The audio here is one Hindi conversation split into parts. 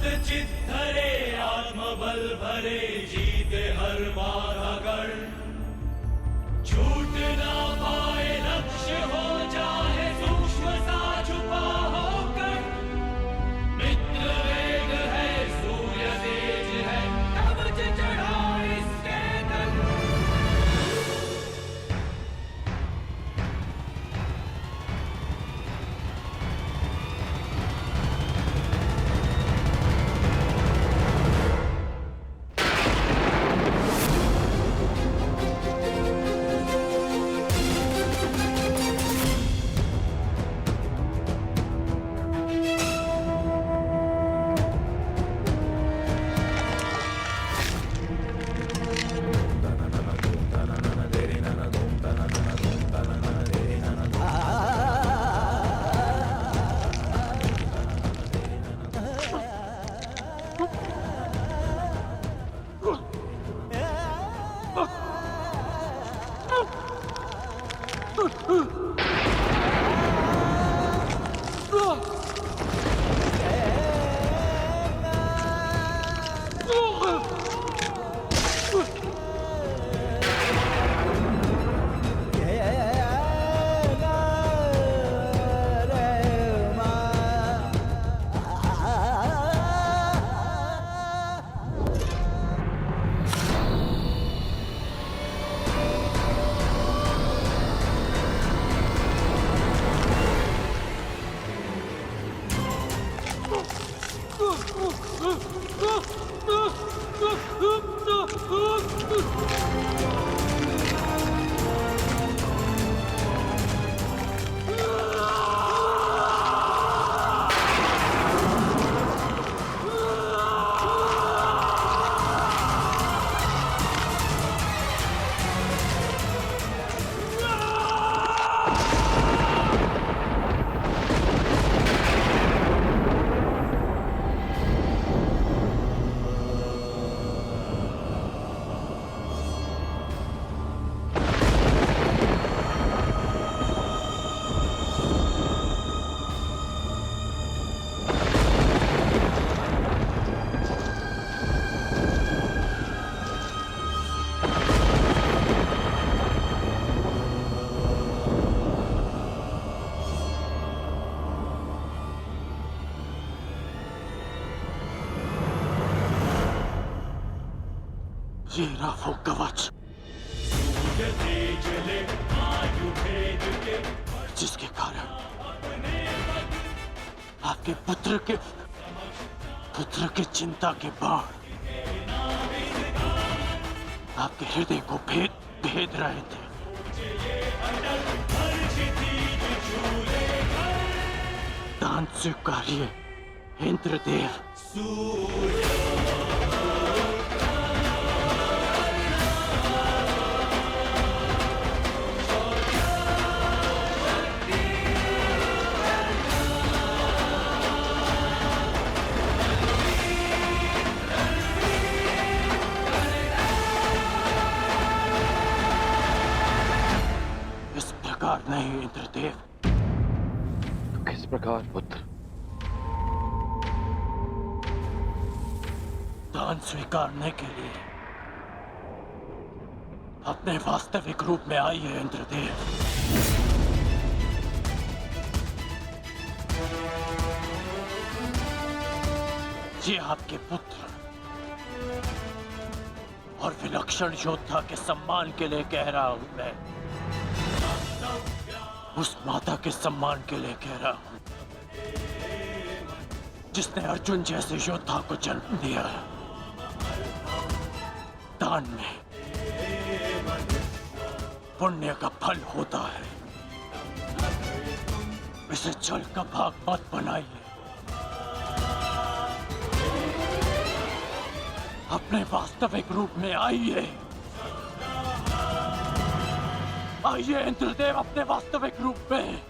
चित धरे आत्मबल भरे जीते हर बाधा गढ़ छूट ना पाए लक्ष्य हो जाए सूक्ष्म सा छुपा होकर मित्र वेग है सूर्य तेज है कवच चढ़ा इसके तन ये रहा वो कवच सूर्य तेज ले आयु भेद के जिसके कारण अपने पद आपके पुत्र के चिंता के बाण आपके हृदय को भेद रहे थे। दान स्वीकारिए इंद्रदेव। नहीं इंद्रदेव। तो किस प्रकार पुत्र? दान स्वीकारने के लिए अपने वास्तविक रूप में आइए इंद्रदेव। ये आपके पुत्र और विलक्षण योद्धा के सम्मान के लिए कह रहा हूं मैं। उस माता के सम्मान के लिए कह रहा हूं जिसने अर्जुन जैसे योद्धा को जन्म दिया। दान में पुण्य का फल होता है। इसे जल का भाग मत बनाइए। अपने वास्तविक रूप में आइए। आइए इंद्रदेव अपने वास्तविक रूप में।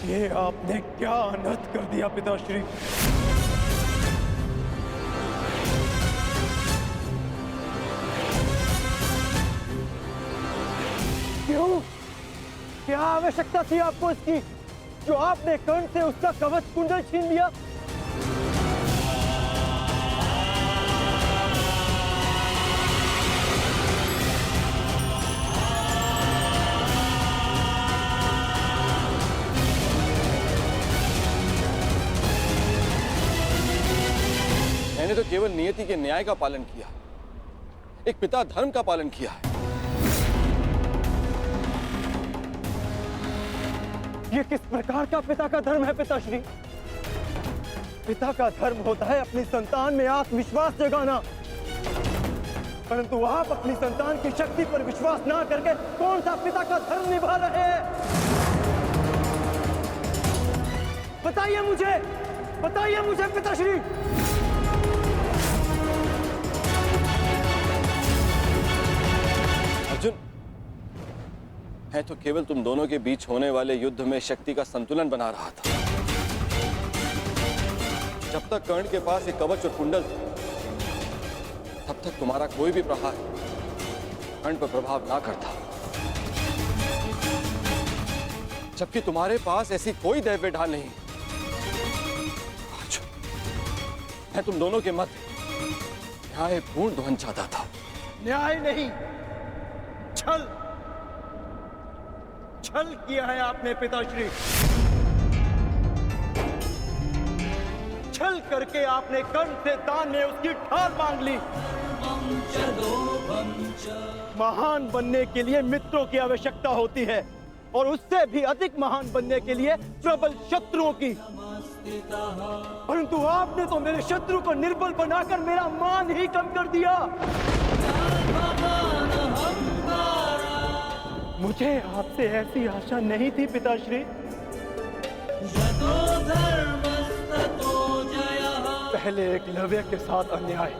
ये आपने क्या अनर्थ कर दिया पिताश्री। क्यों? क्या आवश्यकता थी आपको इसकी, जो आपने कर्ण से उसका कवच कुंडल छीन लिया? मैंने तो केवल नियति के न्याय का पालन किया, एक पिता धर्म का पालन किया है। ये किस प्रकार का पिता का धर्म है पिताश्री? पिता का धर्म होता है अपनी संतान में आत्मविश्वास जगाना, परंतु आप अपनी संतान की शक्ति पर विश्वास ना करके कौन सा पिता का धर्म निभा रहे हैं? बताइए मुझे पिताश्री। अर्जुन, मैं तो केवल तुम दोनों के बीच होने वाले युद्ध में शक्ति का संतुलन बना रहा था। जब तक कर्ण के पास एक कवच और कुंडल था, तब तक तुम्हारा कोई भी प्रहार कर्ण पर प्रभाव ना करता। जबकि तुम्हारे पास ऐसी कोई दैव्य ढाल नहीं। अर्जुन, मैं तुम दोनों के मध्य न्यायपूर्ण ध्वंस चाहता था। न्याय नहीं, छल किया है आपने पिताश्री। छल करके आपने कर्ण से दान में उसकी ढाल मांग ली। महान बनने के लिए मित्रों की आवश्यकता होती है, और उससे भी अधिक महान बनने के लिए प्रबल शत्रुओं की। परंतु आपने तो मेरे शत्रु को निर्बल बनाकर मेरा मान ही कम कर दिया। मुझे आपसे ऐसी आशा नहीं थी पिताश्री। पहले एकलव्य के साथ अन्याय,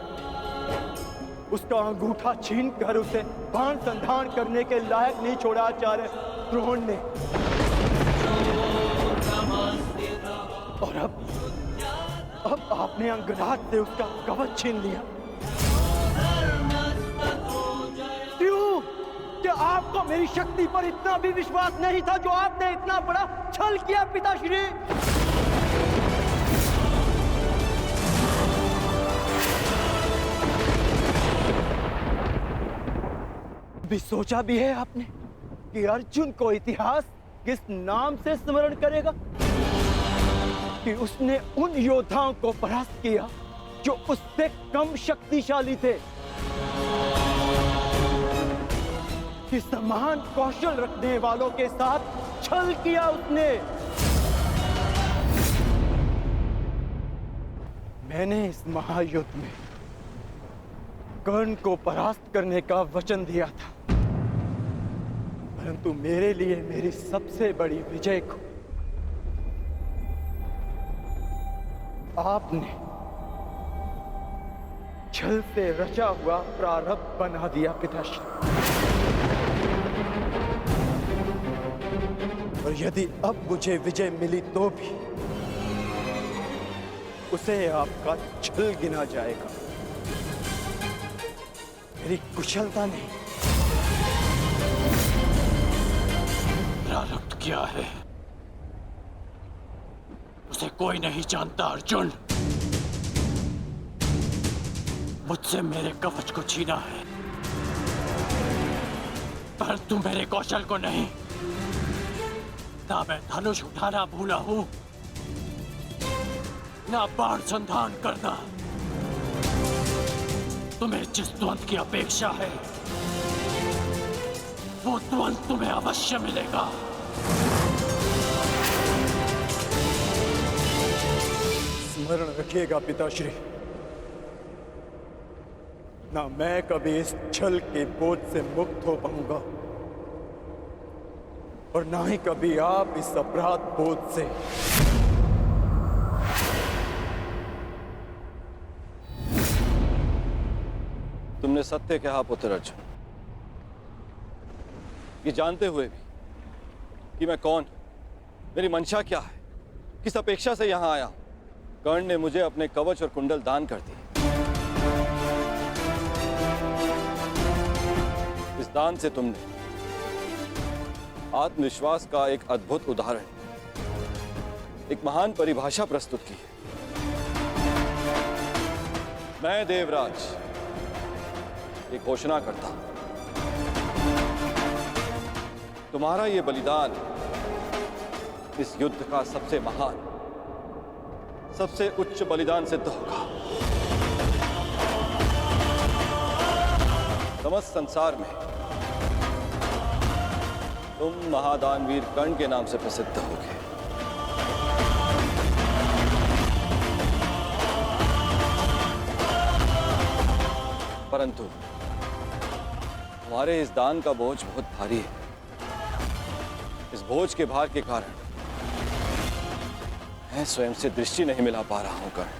उसका अंगूठा छीन कर उसे बाण संधान करने के लायक नहीं छोड़ा आचार्य द्रोण ने, और अब आपने अंगराज से उसका कवच छीन लिया। क्यों? क्या आपको मेरी शक्ति पर इतना भी विश्वास नहीं था, जो आपने इतना बड़ा छल किया पिताश्री? भी सोचा भी है आपने कि अर्जुन को इतिहास किस नाम से स्मरण करेगा? कि उसने उन योद्धाओं को परास्त किया जो उससे कम शक्तिशाली थे, कि समान कौशल रखने वालों के साथ छल किया उसने। मैंने इस महायुद्ध में कर्ण को परास्त करने का वचन दिया था, परंतु मेरे लिए मेरी सबसे बड़ी विजय को आपने छल से रचा हुआ प्रारब्ध बना दिया पिताश्री। और यदि अब मुझे विजय मिली तो भी उसे आपका छल गिना जाएगा, मेरी कुशलता नहीं। प्रारब्ध क्या है उसे कोई नहीं जानता अर्जुन। मुझसे मेरे कवच को छीना है, परंतु मेरे कौशल को नहीं। ना मैं धनुष उठाना भूला हूं, ना बाण संधान करना। तुम्हें जिस द्वंद की अपेक्षा है, वो द्वंद तुम्हें अवश्य मिलेगा। स्मरण रखिएगा पिताश्री, ना मैं कभी इस छल के बोझ से मुक्त हो पाऊंगा और ना ही कभी आप इस अपराध बोझ से। तुमने सत्य कहा पुत्र अर्जुन, ये जानते हुए भी कि मैं कौन, मेरी मंशा क्या है, किस अपेक्षा से यहां आया हूं। कर्ण ने मुझे अपने कवच और कुंडल दान कर दिए। इस दान से तुमने आत्मविश्वास का एक अद्भुत उदाहरण, एक महान परिभाषा प्रस्तुत की है। मैं देवराज ये घोषणा करता हूं, तुम्हारा ये बलिदान इस युद्ध का सबसे महान, सबसे उच्च बलिदान सिद्ध होगा। समस्त संसार में तुम महादानवीर कर्ण के नाम से प्रसिद्ध होगे। परंतु तुम्हारे इस दान का बोझ बहुत भारी है। इस बोझ के भार के कारण मैं स्वयं से दृष्टि नहीं मिला पा रहा हूं कर्ण।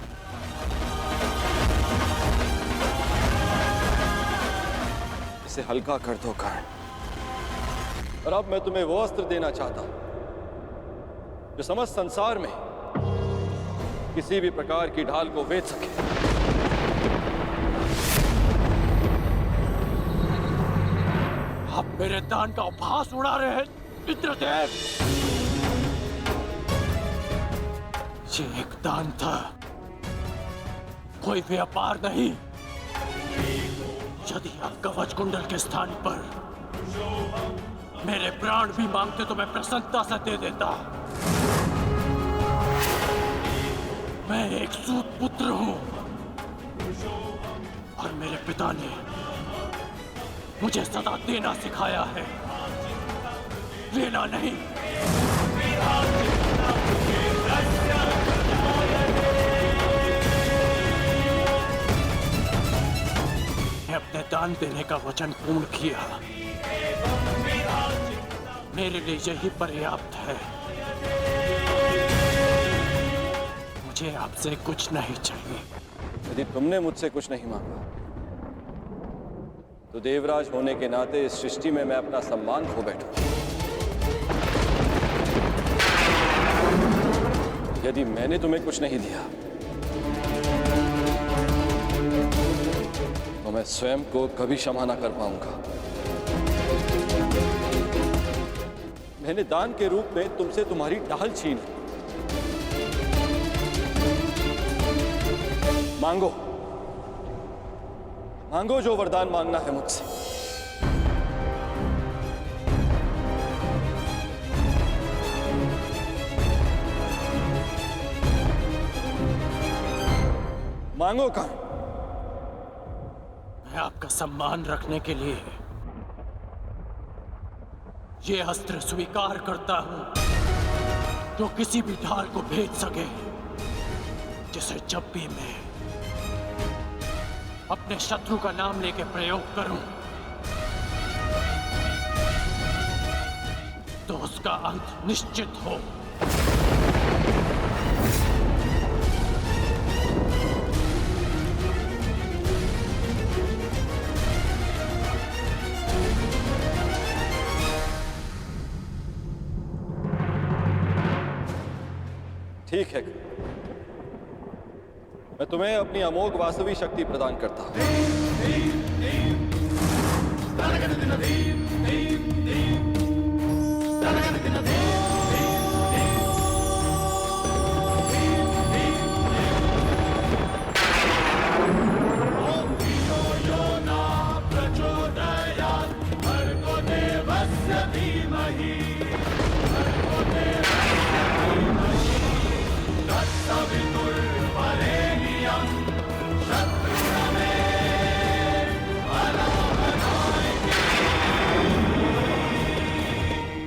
इसे हल्का कर दो कर्ण। और अब मैं तुम्हें वो अस्त्र देना चाहता हूं जो समस्त संसार में किसी भी प्रकार की ढाल को वेध सके। आप मेरे दान का उपहास उड़ा रहे हैं इंद्रदेव। ये एक दान था, कोई व्यापार नहीं। यदि आप कवच कुंडल के स्थान पर मेरे प्राण भी मांगते तो मैं प्रसन्नता से दे देता। मैं एक सूत पुत्र हूं और मेरे पिता ने मुझे सदा देना सिखाया है, लेना नहीं। मैं अपने दान देने का वचन पूर्ण किया, मेरे लिए यही पर्याप्त है। मुझे आपसे कुछ नहीं चाहिए। यदि तुमने मुझसे कुछ नहीं मांगा तो देवराज होने के नाते इस सृष्टि में मैं अपना सम्मान खो बैठूं। यदि मैंने तुम्हें कुछ नहीं दिया तो मैं स्वयं को कभी क्षमा ना कर पाऊंगा। मैंने दान के रूप में तुमसे तुम्हारी ढाल छीन ली। मांगो, मांगो जो वरदान मांगना है मुझसे। मांगो कर्ण। मैं आपका सम्मान रखने के लिए ये अस्त्र स्वीकार करता हूं जो किसी भी ढाल को भेद सके, जिसे जब भी मैं अपने शत्रु का नाम लेके प्रयोग करूं तो उसका अंत निश्चित हो। ठीक है, मैं तुम्हें अपनी अमोघ वास्तविक शक्ति प्रदान करता हूं।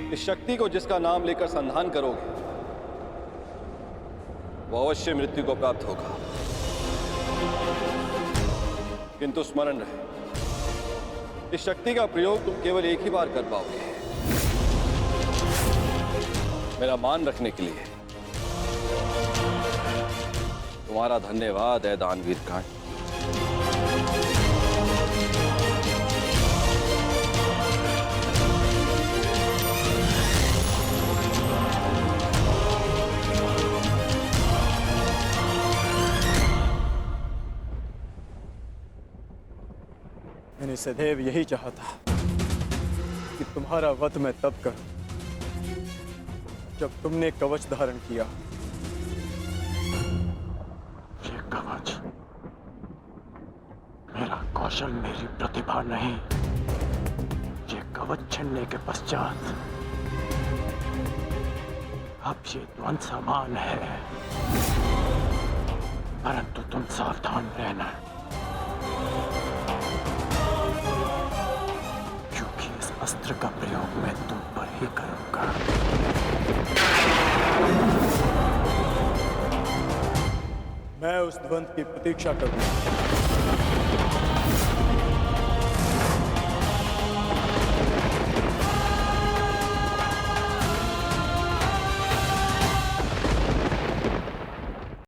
इस शक्ति को जिसका नाम लेकर संधान करोगे वो अवश्य मृत्यु को प्राप्त होगा, किंतु स्मरण रहे, इस शक्ति का प्रयोग तुम केवल एक ही बार कर पाओगे, मेरा मान रखने के लिए। तुम्हारा धन्यवाद है दानवीर कर्ण। मैंने सदैव यही चाहा था कि तुम्हारा वध मैं तब करूं जब तुमने कवच धारण किया। ये कवच मेरा कौशल, मेरी प्रतिभा नहीं। ये कवच छिनने के पश्चात अब ये द्वंद समान है, परंतु तुम सावधान रहना, क्योंकि इस अस्त्र का प्रयोग मैं तुम पर ही करूंगा। मैं उस द्वंद की प्रतीक्षा करूंगा।